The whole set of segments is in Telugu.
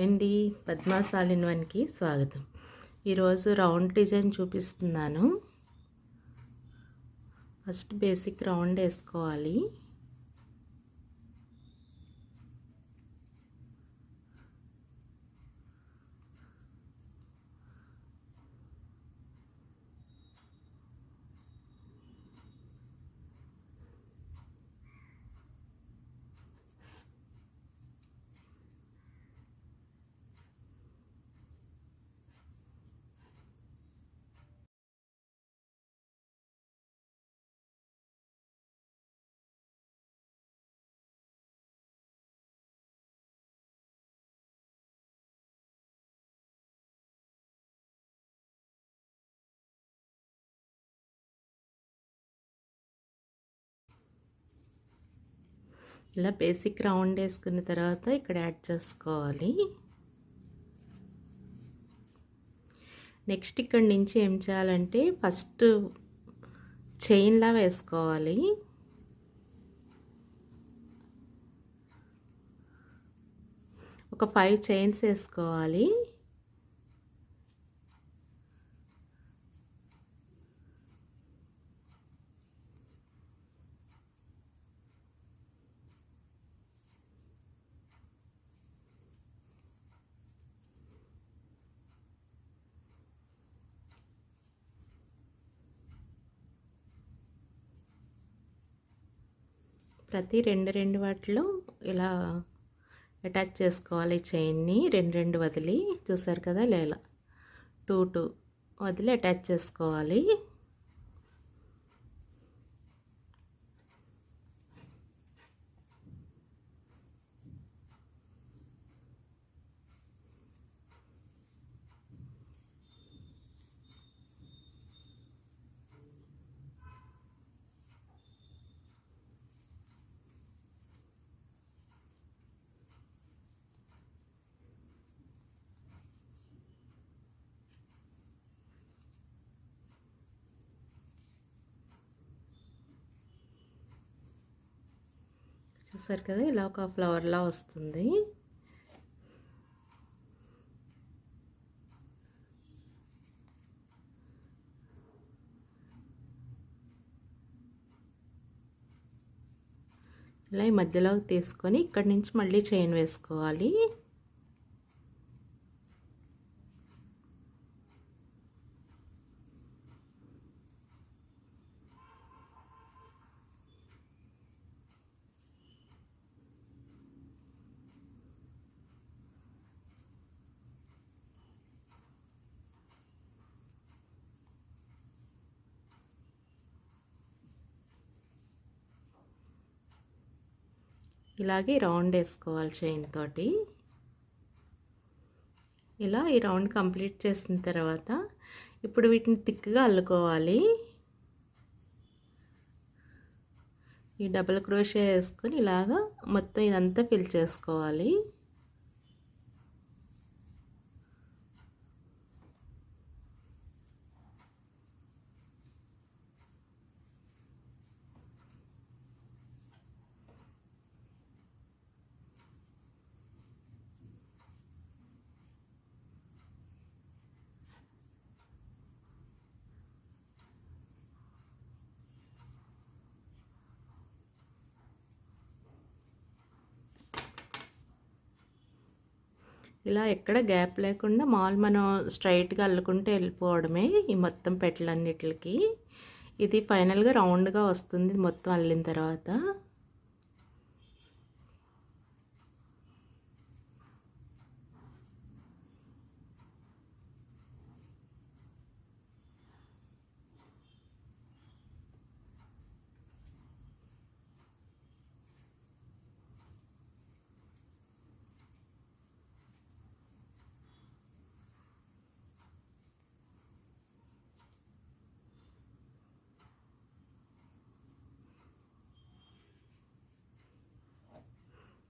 అండి, పద్మాస్ ఆల్ ఇన్ వన్కి స్వాగతం. ఈరోజు రౌండ్ డిజైన్ చూపిస్తున్నాను. ఫస్ట్ బేసిక్ రౌండ్ వేసుకోవాలి. ఇలా బేసిక్ రౌండ్ వేసుకున్న తర్వాత ఇక్కడ యాడ్ చేసుకోవాలి. నెక్స్ట్ ఇక్కడ నుంచి ఏం చేయాలంటే ఫస్ట్ చైన్లా వేసుకోవాలి. ఒక 5 చైన్స్ వేసుకోవాలి. ప్రతి రెండు వాటిలో ఇలా అటాచ్ చేసుకోవాలి. చైన్ని రెండు వదిలి, చూసారు కదా, ఇలా 2 వదిలి అటాచ్ చేసుకోవాలి. చూసారు కదా, ఇలా ఒక ఫ్లవర్లా వస్తుంది. ఇలా ఈ మధ్యలోకి తీసుకొని ఇక్కడి నుంచి మళ్ళీ చైన్ వేసుకోవాలి. ఇలాగే రౌండ్ వేసుకోవాలి చైన్ తోటి. ఇలా ఈ రౌండ్ కంప్లీట్ చేసిన తర్వాత ఇప్పుడు వీటిని థిక్గా అల్లుకోవాలి. ఈ డబుల్ క్రోషే వేసుకొని ఇలాగా మొత్తం ఇదంతా ఫిల్ చేసుకోవాలి. ఇలా ఎక్కడ గ్యాప్ లేకుండా మనం స్ట్రైట్గా అల్లుకుంటూ వెళ్ళిపోవడమే ఈ మొత్తం పెట్టలన్నిటికి. ఇది ఫైనల్గా రౌండ్గా వస్తుంది మొత్తం అల్లిన తర్వాత.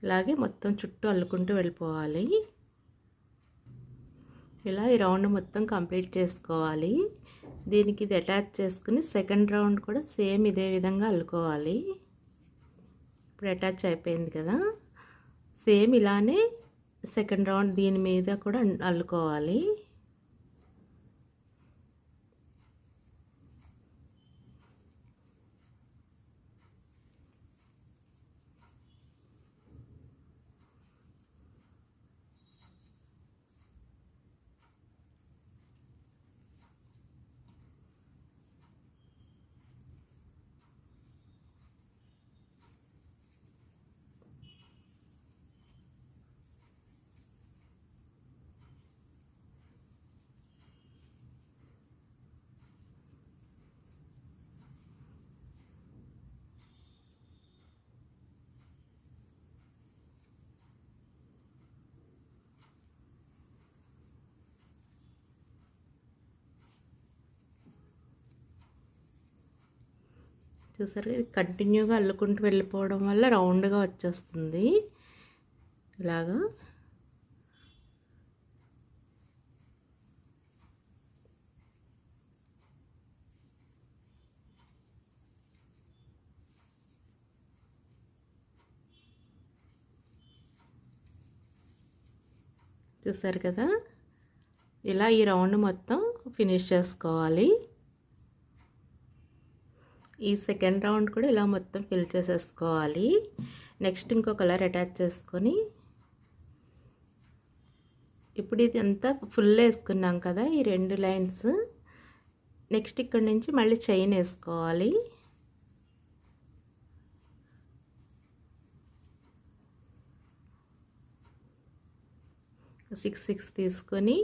ఇలాగే మొత్తం చుట్టూ అల్లుకుంటూ వెళ్ళిపోవాలి. ఇలా ఈ రౌండ్ మొత్తం కంప్లీట్ చేసుకోవాలి. దీనికి ఇది అటాచ్ చేసుకుని సెకండ్ రౌండ్ కూడా సేమ్ ఇదే విధంగా అల్లుకోవాలి. ఇప్పుడు అటాచ్ అయిపోయింది కదా, సేమ్ ఇలానే సెకండ్ రౌండ్ దీని మీద కూడా అల్లుకోవాలి. చూసారు, ఇది కంటిన్యూగా అల్లుకుంటూ వెళ్ళిపోవడం వల్ల రౌండ్గా వచ్చేస్తుంది ఇలాగా. చూసారు కదా, ఇలా ఈ రౌండ్ మొత్తం ఫినిష్ చేసుకోవాలి. ఈ సెకండ్ రౌండ్ కూడా ఇలా మొత్తం ఫిల్ చేసేసుకోవాలి. నెక్స్ట్ ఇంకో కలర్ అటాచ్ చేసుకొని, ఇప్పుడు ఇది అంతా ఫుల్ వేసుకున్నాం కదా ఈ 2 లైన్స్. నెక్స్ట్ ఇక్కడ నుంచి మళ్ళీ చైన్ వేసుకోవాలి. 6 తీసుకొని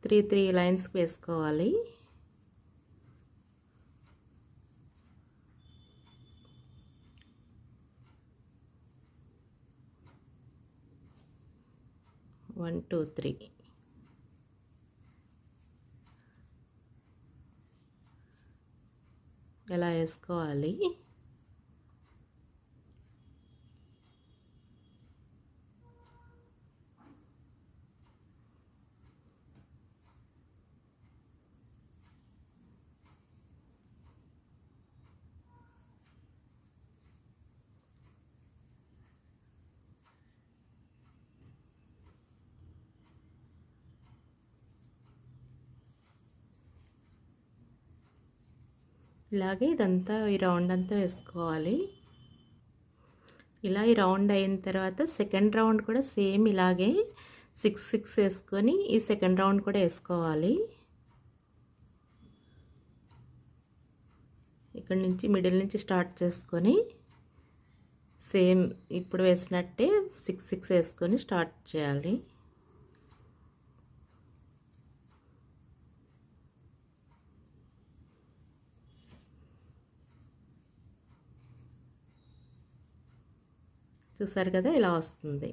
3 లైన్స్కి వేసుకోవాలి. వన్ టూ త్రీ ఎలా వేసుకోవాలి. ఇలాగే ఇదంతా ఈ రౌండ్ అంతా వేసుకోవాలి. ఇలా ఈ రౌండ్ అయిన తర్వాత సెకండ్ రౌండ్ కూడా సేమ్ ఇలాగే 6 వేసుకొని ఈ సెకండ్ రౌండ్ కూడా వేసుకోవాలి. ఇక్కడ నుంచి మిడిల్ నుంచి స్టార్ట్ చేసుకొని సేమ్ ఇప్పుడు వేసినట్టే 6 వేసుకొని స్టార్ట్ చేయాలి. చూసారు కదా, ఇలా వస్తుంది.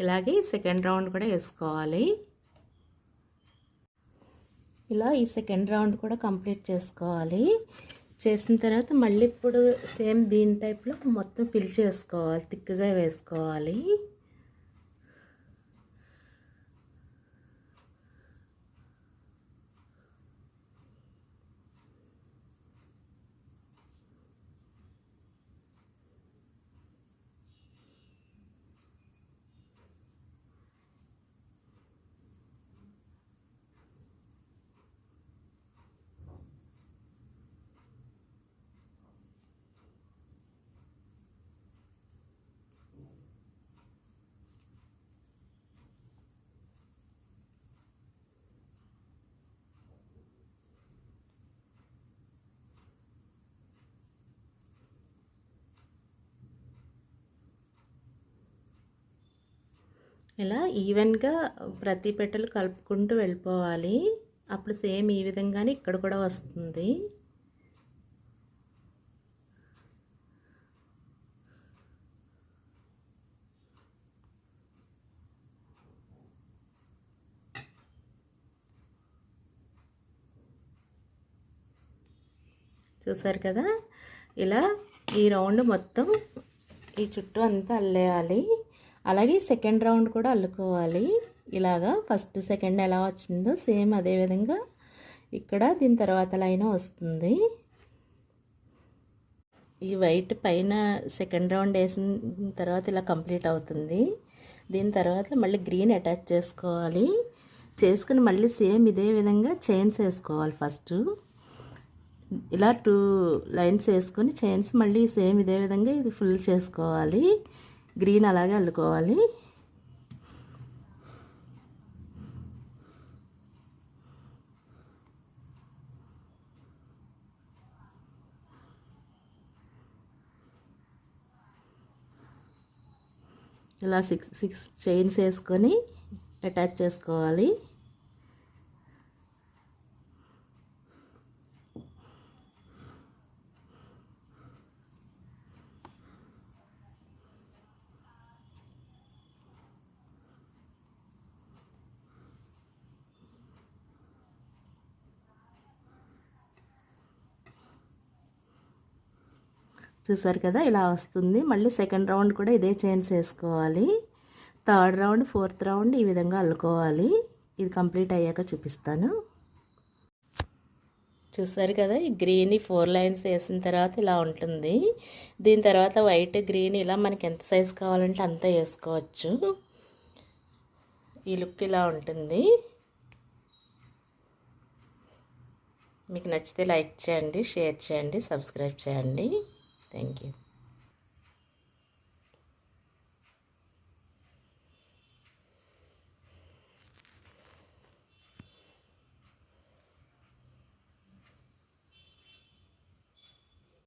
ఇలాగే సెకండ్ రౌండ్ కూడా వేసుకోవాలి. ఇలా ఈ సెకండ్ రౌండ్ కూడా కంప్లీట్ చేసుకోవాలి. చేసిన తర్వాత మళ్ళీ ఇప్పుడు సేమ్ దీని టైప్లో మొత్తం ఫిల్ చేసుకోవాలి, థిక్గా వేసుకోవాలి. ఇలా ఈవెన్గా ప్రతి పెటలు కలుపుకుంటూ వెళ్ళిపోవాలి. అప్పుడు సేమ్ ఈ విధంగానే ఇక్కడ కూడా వస్తుంది. చూసారు కదా, ఇలా ఈ రౌండ్ మొత్తం ఈ చుట్టూ అంతా అల్లేయాలి. అలాగే సెకండ్ రౌండ్ కూడా అల్లుకోవాలి. ఇలాగా ఫస్ట్ సెకండ్ ఎలా వచ్చిందో సేమ్ అదే విధంగా ఇక్కడ దీని తర్వాత లైన్ వస్తుంది. ఈ వైట్ పైన సెకండ్ రౌండ్ వేసిన తర్వాత ఇలా కంప్లీట్ అవుతుంది. దీని తర్వాత మళ్ళీ గ్రీన్ అటాచ్ చేసుకోవాలి. చేసుకుని మళ్ళీ సేమ్ ఇదే విధంగా చైన్స్ వేసుకోవాలి. ఫస్ట్ ఇలా 2 లైన్స్ వేసుకొని చైన్స్ మళ్ళీ సేమ్ ఇదే విధంగా ఇది ఫుల్ చేసుకోవాలి. గ్రీన్ అలాగే అల్లుకోవాలి. ఇలా 6 చైన్స్ వేసుకొని అటాచ్ చేసుకోవాలి. చూసారు కదా, ఇలా వస్తుంది. మళ్ళీ సెకండ్ రౌండ్ కూడా ఇదే చైన్స్ వేసుకోవాలి. థర్డ్ రౌండ్, ఫోర్త్ రౌండ్ ఈ విధంగా అల్లుకోవాలి. ఇది కంప్లీట్ అయ్యాక చూపిస్తాను. చూసారు కదా, ఈ గ్రీన్ 4 లైన్స్ వేసిన తర్వాత ఇలా ఉంటుంది. దీని తర్వాత వైట్, గ్రీన్ ఇలా మనకి ఎంత సైజు కావాలంటే అంత వేసుకోవచ్చు. ఈ లుక్ ఇలా ఉంటుంది. మీకు నచ్చితే లైక్ చేయండి, షేర్ చేయండి, సబ్స్క్రైబ్ చేయండి. Thank you.